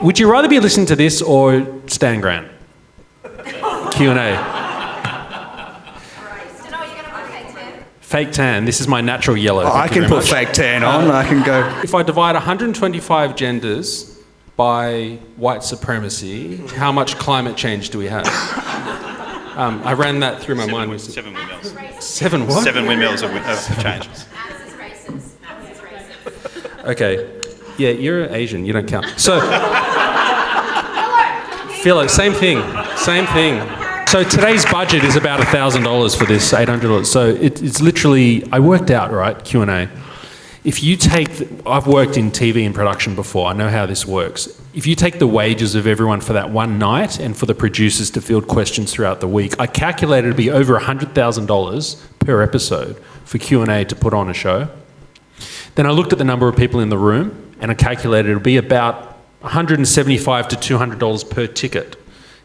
Would you rather be listening to this or Stan Grant? Q&A. Fake tan. This is my natural yellow. I can put fake tan on. I can go. If I divide 125 genders by white supremacy, how much climate change do we have? I ran that through my mind. 7 windmills. 7 what? 7 windmills of change. Okay. Yeah, you're Asian. You don't count. So, Philo, same thing. Same thing. So today's budget is about $1,000 for this, $800. So it's literally, I worked out, right, Q&A. If you take, I've worked in TV and production before, I know how this works. If you take the wages of everyone for that one night and for the producers to field questions throughout the week, I calculated it'd be over $100,000 per episode for Q&A to put on a show. Then I looked at the number of people in the room and I calculated it'd be about $175 to $200 per ticket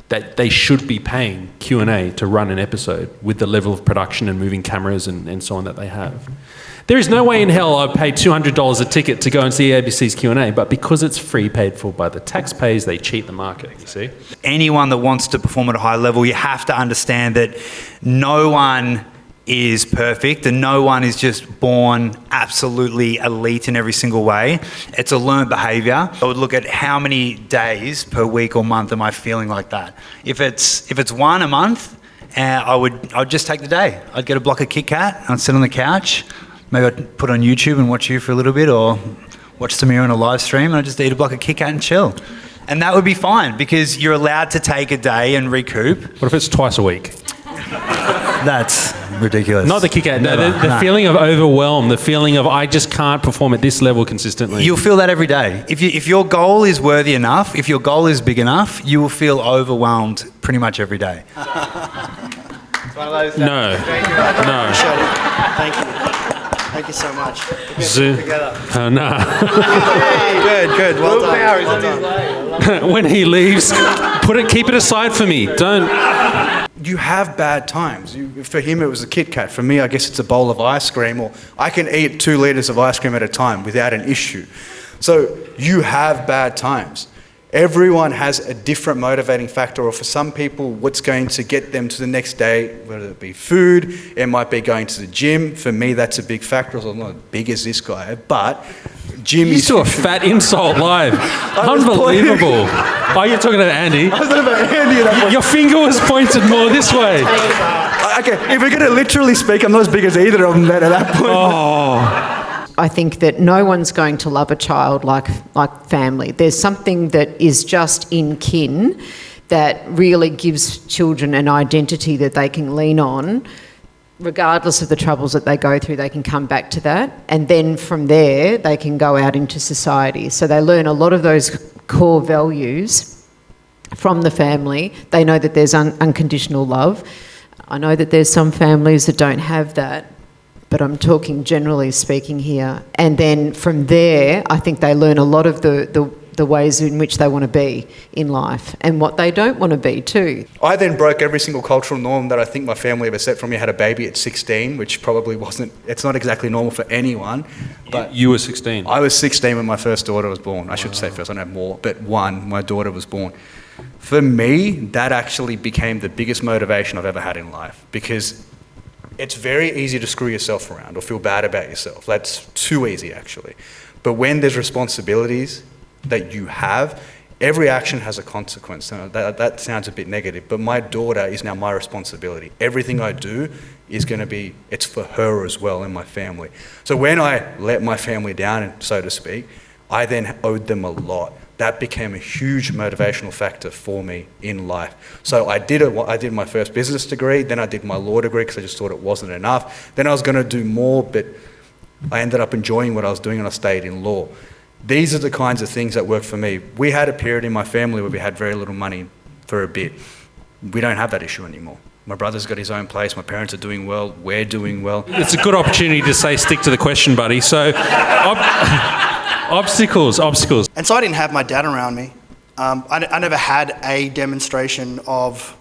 that they should be paying Q&A to run an episode with the level of production and moving cameras and so on that they have. There is no way in hell I'd pay $200 a ticket to go and see ABC's Q&A, but because it's free, paid for by the taxpayers, they cheat the market, you see? Anyone that wants to perform at a high level, you have to understand that no one is perfect and no one is just born absolutely elite in every single way. It's a learned behaviour. I would look at how many days per week or month am I feeling like that. If it's one a month, I would just take the day. I'd get a block of Kit Kat, I'd sit on the couch, maybe I'd put on YouTube and watch you for a little bit, or watch Samir on a live stream, and I'd just eat a block of Kit Kat and chill. And that would be fine because you're allowed to take a day and recoup. What if it's twice a week? That's ridiculous. Not the Kit Kat, the feeling of overwhelm, the feeling of I just can't perform at this level consistently. You'll feel that every day. If your goal is worthy enough, if your goal is big enough, you will feel overwhelmed pretty much every day. No. Thank you. Thank you so much. Oh, no. Good. Well done. When he leaves, keep it aside for me. Don't. You have bad times. For him, it was a Kit Kat. For me, I guess it's a bowl of ice cream, or I can eat 2 litres of ice cream at a time without an issue. So you have bad times. Everyone has a different motivating factor, or for some people, what's going to get them to the next day, whether it be food, it might be going to the gym. For me, that's a big factor. I'm not as big as this guy, but gym is... You do a fat insult live. Unbelievable. Oh, you're talking about Andy. I was talking about Andy at that point. Your finger was pointed more this way. Okay, if we're going to literally speak, I'm not as big as either of them then at that point. Oh. I think that no one's going to love a child like family. There's something that is just in kin that really gives children an identity that they can lean on. Regardless of the troubles that they go through, they can come back to that. And then from there, they can go out into society. So they learn a lot of those core values from the family. They know that there's unconditional love. I know that there's some families that don't have that, but I'm talking generally speaking here. And then from there, I think they learn a lot of the ways in which they want to be in life and what they don't want to be too. I then broke every single cultural norm that I think my family ever set for me. I had a baby at 16, which probably wasn't, it's not exactly normal for anyone. But you were 16? I was 16 when my first daughter was born. I should say first, I don't have more, but my daughter was born. For me, that actually became the biggest motivation I've ever had in life, because it's very easy to screw yourself around or feel bad about yourself. That's too easy, actually. But when there's responsibilities that you have, every action has a consequence. Now, that sounds a bit negative, but my daughter is now my responsibility. Everything I do is going to be, it's for her as well and my family. So when I let my family down, so to speak, I then owed them a lot. That became a huge motivational factor for me in life. So I did my first business degree, then I did my law degree because I just thought it wasn't enough. Then I was going to do more, but I ended up enjoying what I was doing and I stayed in law. These are the kinds of things that work for me. We had a period in my family where we had very little money for a bit. We don't have that issue anymore. My brother's got his own place, my parents are doing well, we're doing well. It's a good opportunity to say stick to the question, buddy. So... Obstacles. And so I didn't have my dad around me. I never had a demonstration of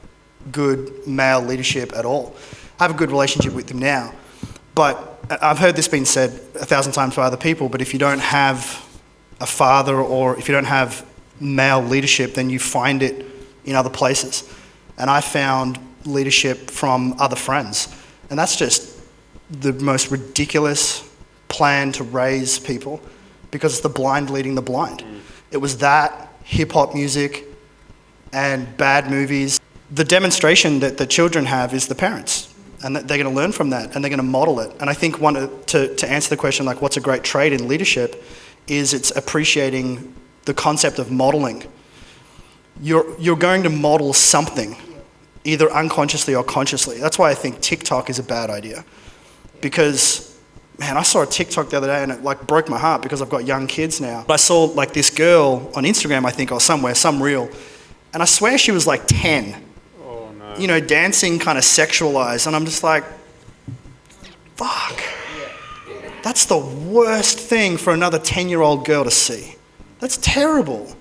good male leadership at all. I have a good relationship with him now. But I've heard this being said 1,000 times by other people, but if you don't have a father or if you don't have male leadership, then you find it in other places. And I found leadership from other friends. And that's just the most ridiculous plan to raise people, because it's the blind leading the blind. It was that, hip-hop music, and bad movies. The demonstration that the children have is the parents, and that they're going to learn from that, and they're going to model it. And I think to answer the question, like, what's a great trait in leadership, is it's appreciating the concept of modeling. You're going to model something, either unconsciously or consciously. That's why I think TikTok is a bad idea. Because, man, I saw a TikTok the other day and it like broke my heart, because I've got young kids now. I saw like this girl on Instagram, I think, or somewhere, some reel, and I swear she was like 10. Oh, no. You know, dancing kind of sexualized, and I'm just like, fuck. That's the worst thing for another 10-year-old girl to see. That's terrible.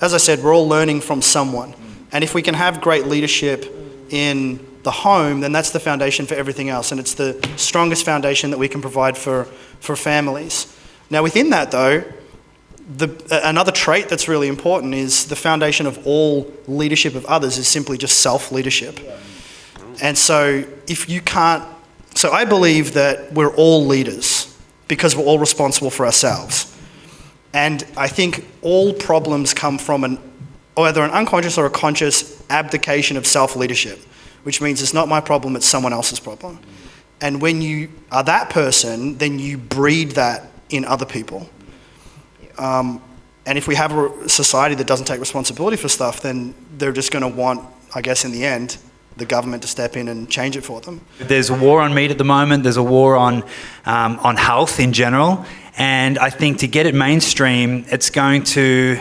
As I said, we're all learning from someone. And if we can have great leadership in the home, then that's the foundation for everything else. And it's the strongest foundation that we can provide for families. Now, within that, though, another trait that's really important is the foundation of all leadership of others is simply just self-leadership. And so if you can't... So I believe that we're all leaders because we're all responsible for ourselves. And I think all problems come from either an unconscious or a conscious abdication of self-leadership, which means it's not my problem, it's someone else's problem. And when you are that person, then you breed that in other people. And if we have a society that doesn't take responsibility for stuff, then they're just going to want, I guess in the end, the government to step in and change it for them. There's a war on meat at the moment. There's a war on health in general. And I think to get it mainstream, it's going to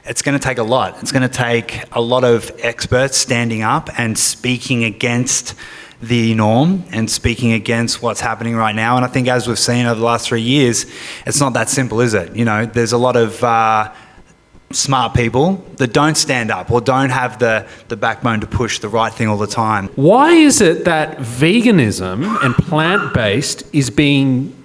take a lot. It's going to take a lot of experts standing up and speaking against the norm and speaking against what's happening right now. And I think, as we've seen over the last 3 years, it's not that simple, is it? You know, there's a lot of smart people that don't stand up or don't have the backbone to push the right thing all the time. Why is it that veganism and plant-based is being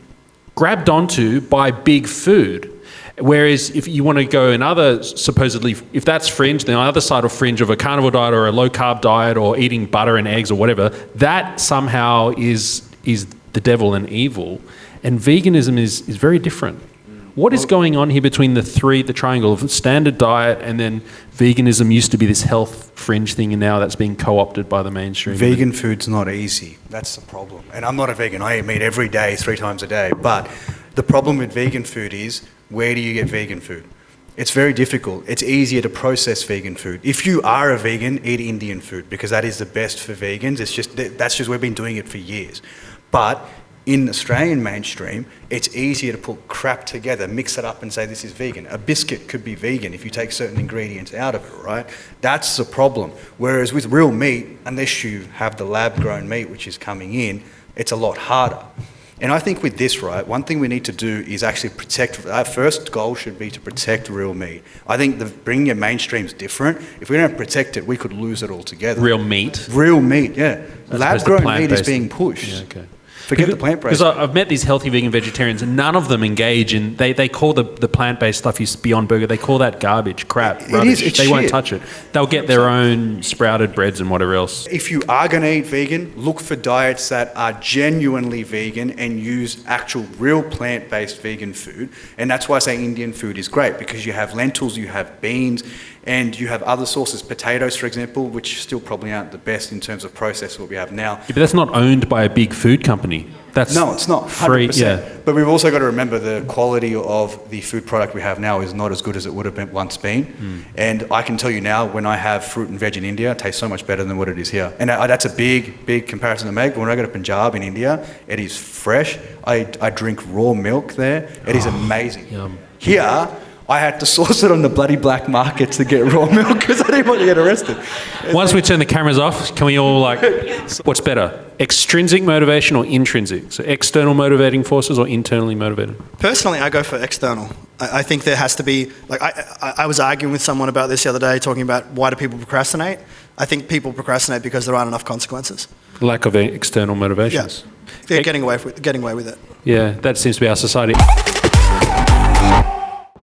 grabbed onto by big food? Whereas if you want to go another, supposedly, if that's fringe, the other side of fringe of a carnivore diet or a low-carb diet or eating butter and eggs or whatever, that somehow is the devil and evil. And veganism is very different. What is going on here between the triangle of standard diet, and then veganism used to be this health fringe thing, and now that's being co-opted by the mainstream? Vegan food's not easy. That's the problem. And I'm not a vegan. I eat meat every day, 3 times a day. But the problem with vegan food is, where do you get vegan food? It's very difficult. It's easier to process vegan food. If you are a vegan, eat Indian food, because that is the best for vegans. That's just we've been doing it for years. But in Australian mainstream, it's easier to put crap together, mix it up and say this is vegan. A biscuit could be vegan if you take certain ingredients out of it, right? That's the problem. Whereas with real meat, unless you have the lab-grown meat which is coming in, it's a lot harder. And I think with this, right, one thing we need to do is actually protect. Our first goal should be to protect real meat. I think bringing it mainstream is different. If we don't protect it, we could lose it altogether. Real meat? Real meat, yeah. Lab-grown meat is being pushed. Yeah, okay. Forget the plant-based. Because I've met these healthy vegan vegetarians, and none of them engage in. They call the plant-based stuff, Beyond Burger. They call that garbage, crap, rubbish. It's they won't shit. touch it. They'll get their own sprouted breads and whatever else. If you are going to eat vegan, look for diets that are genuinely vegan and use actual real plant-based vegan food. And that's why I say Indian food is great, because you have lentils, you have beans, and you have other sources, potatoes, for example, which still probably aren't the best in terms of process what we have now. Yeah, but that's not owned by a big food company. No, it's not. 100%. Free, yeah. But we've also got to remember the quality of the food product we have now is not as good as it would have once been. And I can tell you now, when I have fruit and veg in India, it tastes so much better than what it is here. And that's a big comparison to make. But when I go to Punjab in India, it is fresh. I drink raw milk there. It is amazing. Yum. Here, I had to source it on the bloody black market to get raw milk because I didn't want to get arrested. Once we turn the cameras off, can we all what's better? Extrinsic motivation or intrinsic? So external motivating forces or internally motivated? Personally, I go for external. I think there has to be, I was arguing with someone about this the other day, talking about why do people procrastinate. I think people procrastinate because there aren't enough consequences. Lack of external motivations. Yeah, getting away with it. Yeah, that seems to be our society.